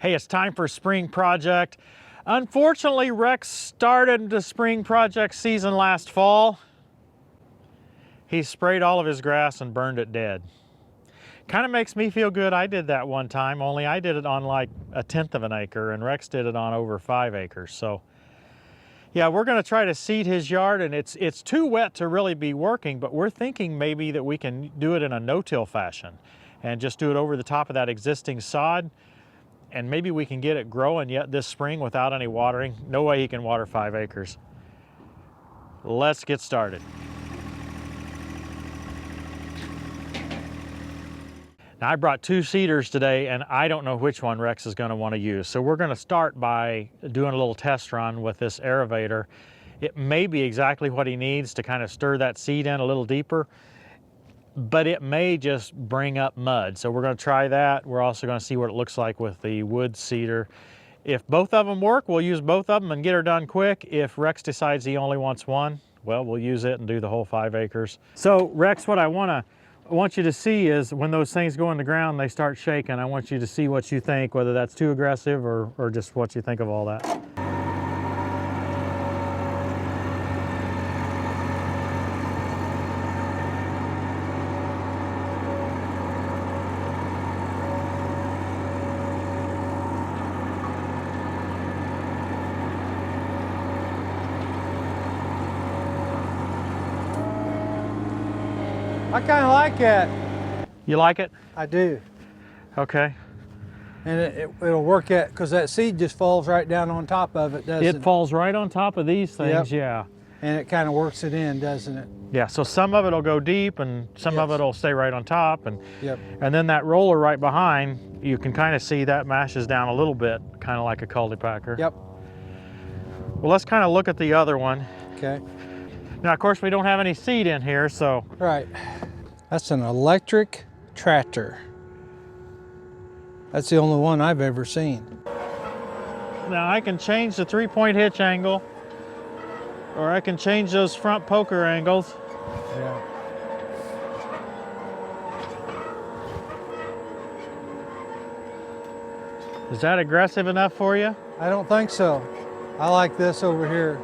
Hey, it's time for spring project. Unfortunately, Rex started the spring project season last fall. He sprayed all of his grass and burned it dead. Kind of makes me feel good. I did that one time, only I did it on like 1/10 of an acre and Rex did it on over 5 acres. So yeah, we're gonna try to seed his yard, and it's too wet to really be working, but we're thinking maybe that we can do it in a no-till fashion and just do it over the top of that existing sod. And maybe we can get it growing yet this spring without any watering. No way he can water 5 acres. Let's get started. Now I brought 2 seeders today and I don't know which one Rex is gonna wanna use. So we're gonna start by doing a little test run with this aeravator. It may be exactly what he needs to kind of stir that seed in a little deeper, but it may just bring up mud. So we're gonna try that. We're also gonna see what it looks like with the wood seeder. If both of them work, we'll use both of them and get her done quick. If Rex decides he only wants one, well, we'll use it and do the whole 5 acres. So Rex, what I want you to see is when those things go in the ground, they start shaking. I want you to see what you think, whether that's too aggressive or just what you think of all that. I kind of like that. You like it? I do. Okay. And it'll work out, because that seed just falls right down on top of it, doesn't it? It falls right on top of these things, Yep. yeah. And it kind of works it in, doesn't it? Yeah, so some of it will go deep and some of Yes. it will stay right on top. Yep. And then that roller right behind, you can kind of see that mashes down a little bit, kind of like a cultipacker. Yep. Well, let's kind of look at the other one. Okay. Now, of course, we don't have any seed in here, so. Right. That's an electric tractor. That's the only one I've ever seen. Now I can change the 3-point hitch angle, or I can change those front poker angles. Yeah. Is that aggressive enough for you? I don't think so. I like this over here.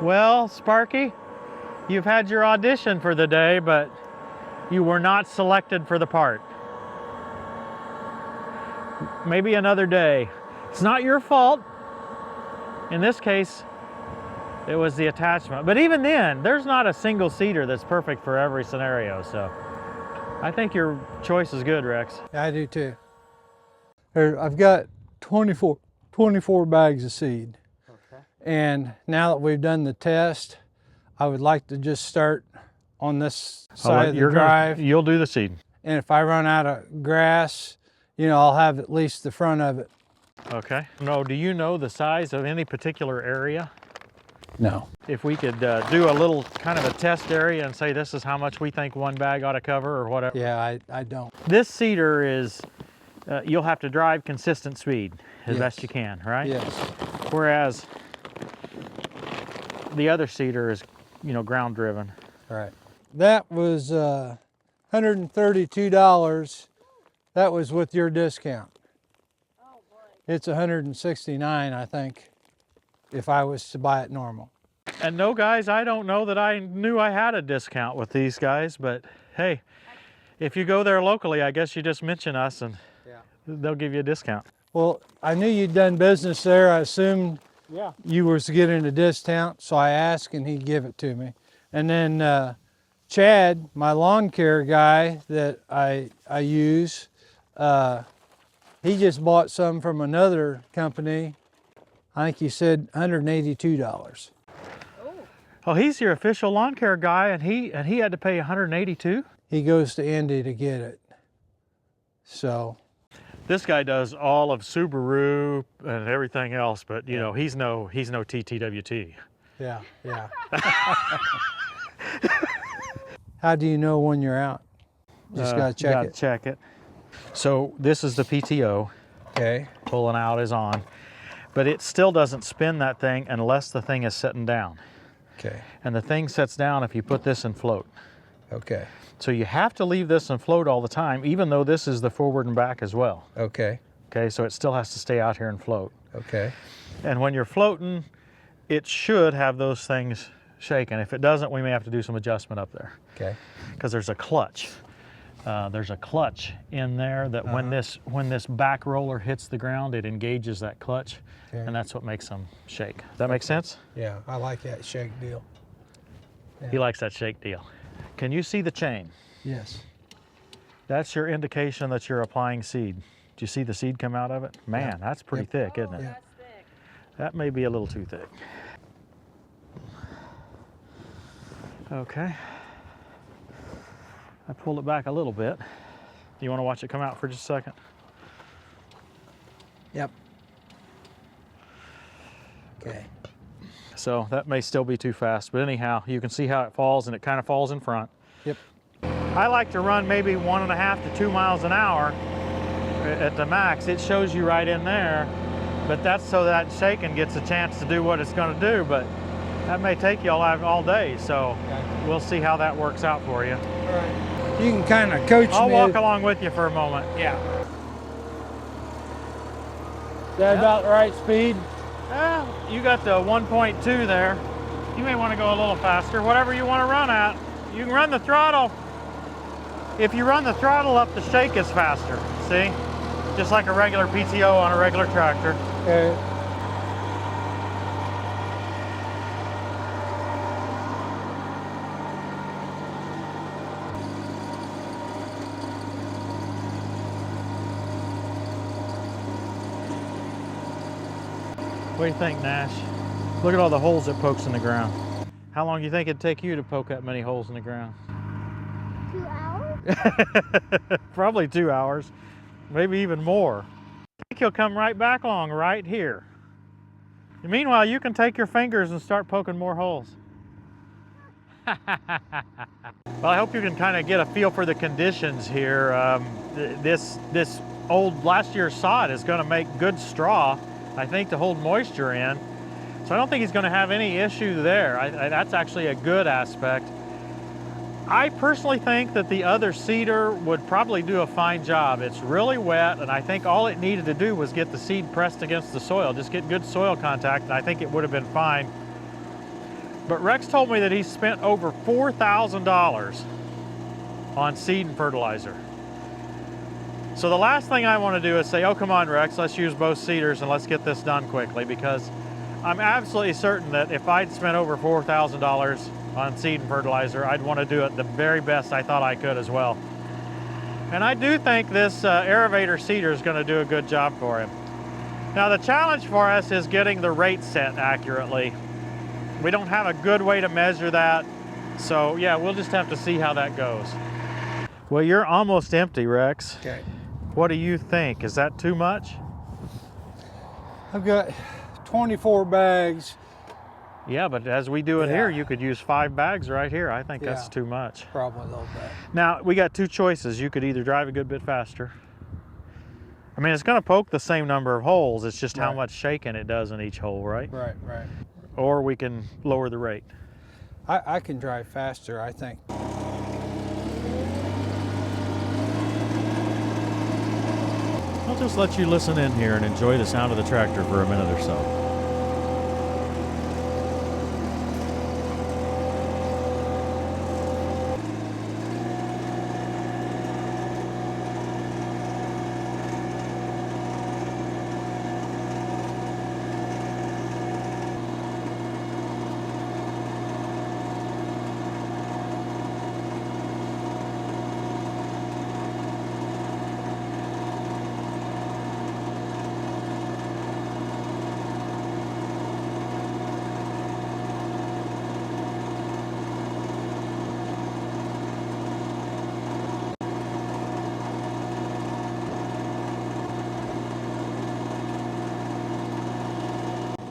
Well, Sparky, you've had your audition for the day, but you were not selected for the part. Maybe another day. It's not your fault. In this case, it was the attachment. But even then, there's not a single seeder that's perfect for every scenario, so I think your choice is good, Rex. Yeah, I do too. I've got 24 bags of seed. Okay. And now that we've done the test, I would like to just start on this side of the drive. You'll do the seed. And if I run out of grass, you know, I'll have at least the front of it. Okay. No, do you know the size of any particular area? No. If we could do a little kind of a test area and say this is how much we think one bag ought to cover or whatever. Yeah, I don't. This seeder is, you'll have to drive consistent speed as Yes. best you can, right? Yes. Whereas the other seeder is, you know, ground driven. Right. That was $132. That was with your discount. Oh boy. It's $169, I think, if I was to buy it normal. And no, guys, I don't know that I knew I had a discount with these guys, but hey, if you go there locally, I guess you just mention us and they'll give you a discount. Well, I knew you'd done business there. I assumed Yeah. you was getting a discount, so I asked and he'd give it to me. And then Chad, my lawn care guy that I use, he just bought some from another company. I think he said $182. Oh, he's your official lawn care guy, and he had to pay $182? He goes to Indy to get it. So. This guy does all of Subaru and everything else, but you know, he's no TTWT. Yeah, yeah. How do you know when you're out? Just gotta check it. Check it. So this is the PTO. Okay. Pulling out is on, but it still doesn't spin that thing unless the thing is sitting down. Okay. And the thing sets down if you put this in float. Okay. So you have to leave this in float all the time, even though this is the forward and back as well. Okay. Okay, so it still has to stay out here and float. Okay. And when you're floating, it should have those things shaking. If it doesn't, we may have to do some adjustment up there. Okay. Because there's a clutch. There's a clutch in there that when this back roller hits the ground, it engages that clutch, and that's what makes them shake. Does that make sense? Yeah, I like that shake deal. Yeah. He likes that shake deal. Can you see the chain? Yes. That's your indication that you're applying seed. Do you see the seed come out of it? Man, that's pretty thick, isn't it? That's thick. That may be a little too thick. Okay. I pulled it back a little bit. You want to watch it come out for just a second? Yep. Okay. So that may still be too fast, but anyhow, you can see how it falls, and it kind of falls in front. Yep. I like to run maybe 1.5 to 2 miles an hour at the max. It shows you right in there, but that's so that shaking gets a chance to do what it's going to do, but that may take you all day, so we'll see how that works out for you. All right. You can kind of coach I'll me. walk along with you for a moment. Yeah. Is that about the right speed? You got the 1.2 there. You may want to go a little faster, whatever you want to run at. You can run the throttle. If you run the throttle up, the shake is faster, see? Just like a regular PTO on a regular tractor. Okay. What do you think, Nash? Look at all the holes it pokes in the ground. How long do you think it'd take you to poke that many holes in the ground? 2 hours? Probably 2 hours, maybe even more. I think he'll come right back along right here. Meanwhile, you can take your fingers and start poking more holes. Well, I hope you can kind of get a feel for the conditions here. This old last year's sod is going to make good straw, I think, to hold moisture in. So I don't think he's going to have any issue there. That's actually a good aspect. I personally think that the other seeder would probably do a fine job. It's really wet, and I think all it needed to do was get the seed pressed against the soil, just get good soil contact, and I think it would have been fine. But Rex told me that he spent over $4,000 on seed and fertilizer. So the last thing I want to do is say, oh, come on, Rex, let's use both seeders and let's get this done quickly, because I'm absolutely certain that if I'd spent over $4,000 on seed and fertilizer, I'd want to do it the very best I thought I could as well. And I do think this aeravator seeder is going to do a good job for him. Now the challenge for us is getting the rate set accurately. We don't have a good way to measure that, so yeah, we'll just have to see how that goes. Well, you're almost empty, Rex. Okay. What do you think? Is that too much? I've got 24 bags. Yeah, but as we do it here, you could use 5 bags right here. I think that's Yeah. too much. Probably a little bit. Now, we got 2 choices. You could either drive a good bit faster. I mean, it's going to poke the same number of holes. It's just how Right. much shaking it does in each hole, right? Right, right. Or we can lower the rate. I can drive faster, I think. I'll just let you listen in here and enjoy the sound of the tractor for a minute or so.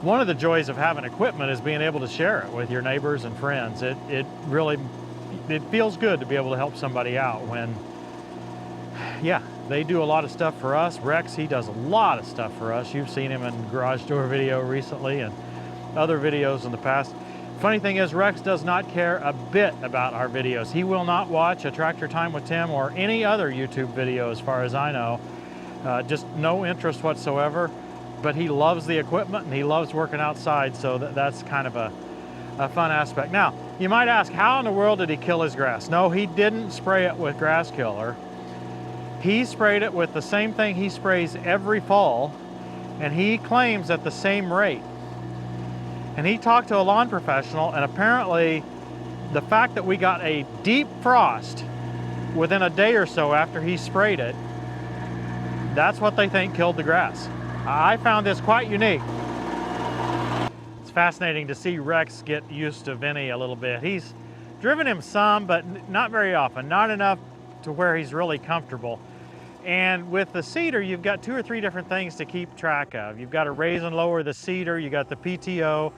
One of the joys of having equipment is being able to share it with your neighbors and friends. It really feels good to be able to help somebody out when, yeah, they do a lot of stuff for us. Rex, he does a lot of stuff for us. You've seen him in garage door video recently and other videos in the past. Funny thing is, Rex does not care a bit about our videos. He will not watch a Tractor Time with Tim or any other YouTube video as far as I know. Just no interest whatsoever, but he loves the equipment and he loves working outside, so that's kind of a fun aspect. Now, you might ask, how in the world did he kill his grass? No, he didn't spray it with grass killer. He sprayed it with the same thing he sprays every fall, and he claims at the same rate. And he talked to a lawn professional, and apparently the fact that we got a deep frost within a day or so after he sprayed it, that's what they think killed the grass. I found this quite unique. It's fascinating to see Rex get used to Vinnie a little bit. He's driven him some, but not very often, not enough to where he's really comfortable. And with the seeder, you've got 2 or 3 different things to keep track of. You've got to raise and lower the seeder, you got the PTO,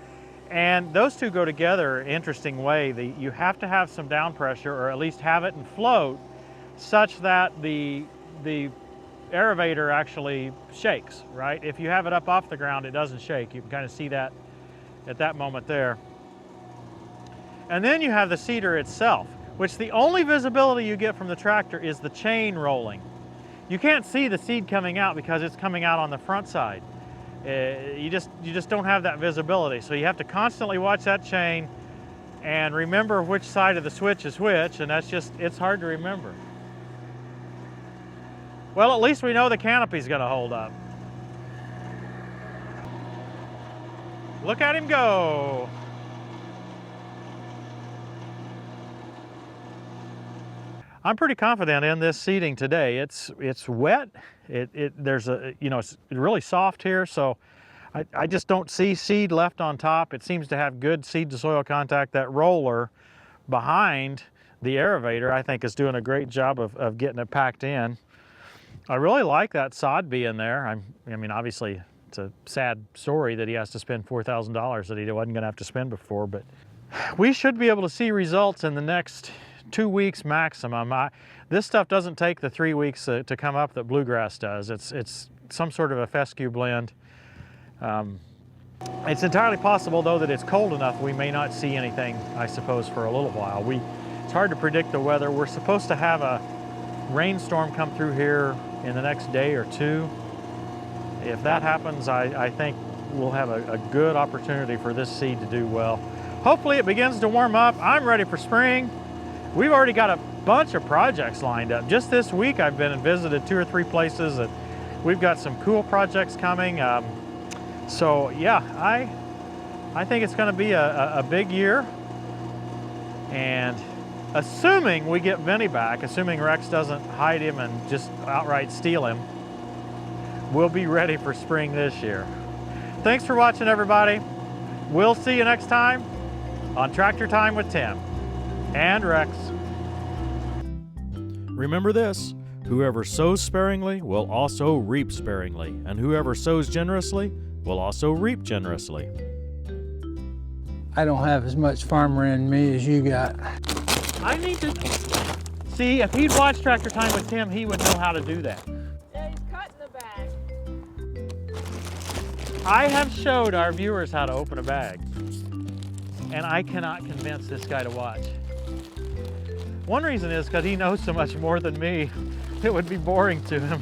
and those two go together in an interesting way. You have to have some down pressure, or at least have it and float, such that the aeravator actually shakes, right? If you have it up off the ground, it doesn't shake. You can kind of see that at that moment there. And then you have the seeder itself, which the only visibility you get from the tractor is the chain rolling. You can't see the seed coming out because it's coming out on the front side. You just don't have that visibility. So you have to constantly watch that chain and remember which side of the switch is which, and it's hard to remember. Well, at least we know the canopy's gonna hold up. Look at him go. I'm pretty confident in this seeding today. It's wet. There's it's really soft here, so I just don't see seed left on top. It seems to have good seed to soil contact. That roller behind the aeravator, I think, is doing a great job of getting it packed in. I really like that sod being there. I mean, obviously, it's a sad story that he has to spend $4,000 that he wasn't gonna have to spend before, but we should be able to see results in the next 2 weeks maximum. This stuff doesn't take the 3 weeks to come up that bluegrass does. It's some sort of a fescue blend. It's entirely possible, though, that it's cold enough we may not see anything, I suppose, for a little while. It's hard to predict the weather. We're supposed to have a rainstorm come through here in the next day or two. If that happens, I think we'll have a good opportunity for this seed to do well. Hopefully it begins to warm up. I'm ready for spring. We've already got a bunch of projects lined up. Just this week I've been and visited 2 or 3 places that we've got some cool projects coming. So yeah, I think it's gonna be a big year. And assuming we get Vinnie back, assuming Rex doesn't hide him and just outright steal him, we'll be ready for spring this year. Thanks for watching, everybody. We'll see you next time on Tractor Time with Tim and Rex. Remember this, whoever sows sparingly will also reap sparingly, and whoever sows generously will also reap generously. I don't have as much farmer in me as you got. I need to see, if he'd watched Tractor Time with Tim, he would know how to do that. Yeah, he's cutting the bag. I have showed our viewers how to open a bag, and I cannot convince this guy to watch. One reason is because he knows so much more than me. It would be boring to him.